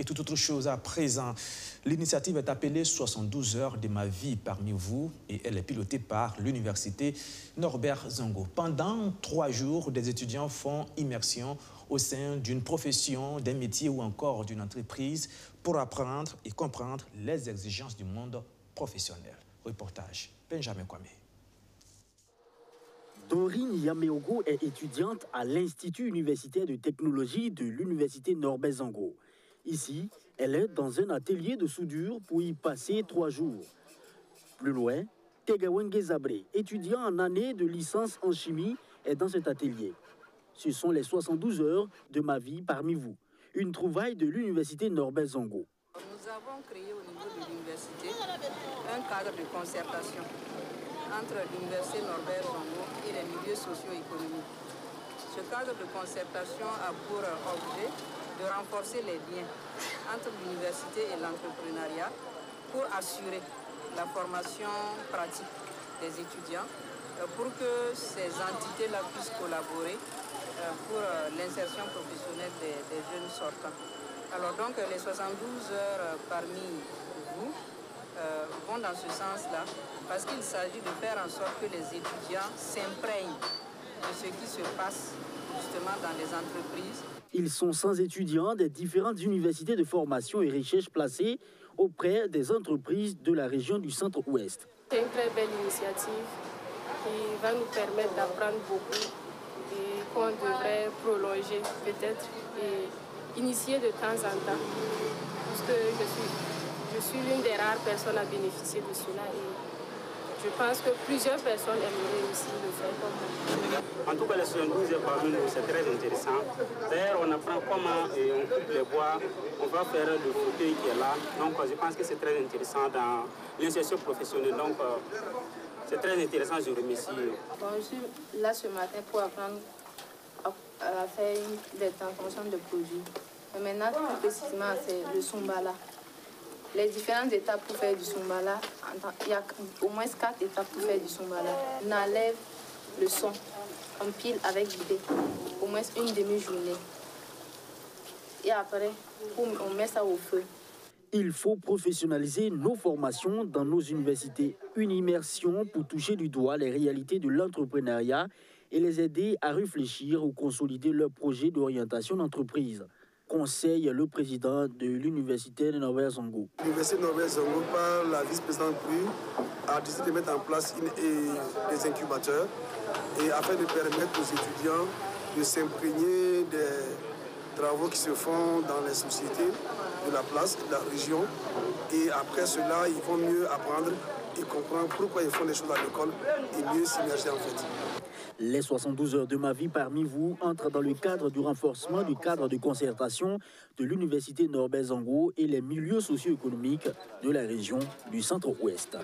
Et toute autre chose à présent. L'initiative est appelée 72 heures de ma vie parmi vous et elle est pilotée par l'université Norbert Zongo. Pendant 3 jours, des étudiants font immersion au sein d'une profession, d'un métier ou encore d'une entreprise pour apprendre et comprendre les exigences du monde professionnel. Reportage Benjamin Kwame. Dorine Yameogo est étudiante à l'Institut universitaire de technologie de l'université Norbert Zongo. Ici, elle est dans un atelier de soudure pour y passer 3 jours. Plus loin, Tegawenge Zabré, étudiant en année de licence en chimie, est dans cet atelier. Ce sont les 72 heures de ma vie parmi vous, une trouvaille de l'université Norbert Zongo. Nous avons créé au niveau de l'université un cadre de concertation entre l'université Norbert Zongo et les milieux socio-économiques. Ce cadre de concertation a pour objet de renforcer les liens entre l'université et l'entrepreneuriat pour assurer la formation pratique des étudiants pour que ces entités-là puissent collaborer pour l'insertion professionnelle des jeunes sortants. Alors donc les 72 heures parmi vous vont dans ce sens-là parce qu'il s'agit de faire en sorte que les étudiants s'imprègnent de ce qui se passe justement dans les entreprises. Ils sont 100 étudiants des différentes universités de formation et recherche placées auprès des entreprises de la région du Centre-Ouest. C'est une très belle initiative qui va nous permettre d'apprendre beaucoup et qu'on devrait prolonger peut-être et initier de temps en temps. Parce que je suis l'une des rares personnes à bénéficier de cela et je pense que plusieurs personnes aimeraient aussi le faire comme moi. En tout cas, les 72 heures parmi nous, c'est très intéressant. D'ailleurs, on apprend comment on coupe les bois, on va faire le fauteuil qui est là. Donc, je pense que c'est très intéressant dans l'insertion professionnelle. Donc, c'est très intéressant, je remercie. Bon, je suis là ce matin pour apprendre à faire des transformations de produits. Mais maintenant, plus précisément, c'est le Sumbala. Les différentes étapes pour faire du Sumbala, il y a au moins 4 étapes pour faire du Sumbala. On enlève le son, on pile avec l'idée, au moins une demi-journée. Et après, on met ça au feu. Il faut professionnaliser nos formations dans nos universités. Une immersion pour toucher du doigt les réalités de l'entrepreneuriat et les aider à réfléchir ou consolider leurs projets d'orientation d'entreprise. Conseille le président de l'université de Norbert Zongo. L'université Norbert Zongo, par la vice-présidente Pru, a décidé de mettre en place des incubateurs et afin de permettre aux étudiants de s'imprégner des travaux qui se font dans les sociétés de la place, de la région. Et après cela, ils vont mieux apprendre et comprendre pourquoi ils font les choses à l'école et mieux s'immerger en fait. Les 72 heures de ma vie parmi vous entrent dans le cadre du renforcement du cadre de concertation de l'université Norbert Zongo et les milieux socio-économiques de la région du Centre-Ouest.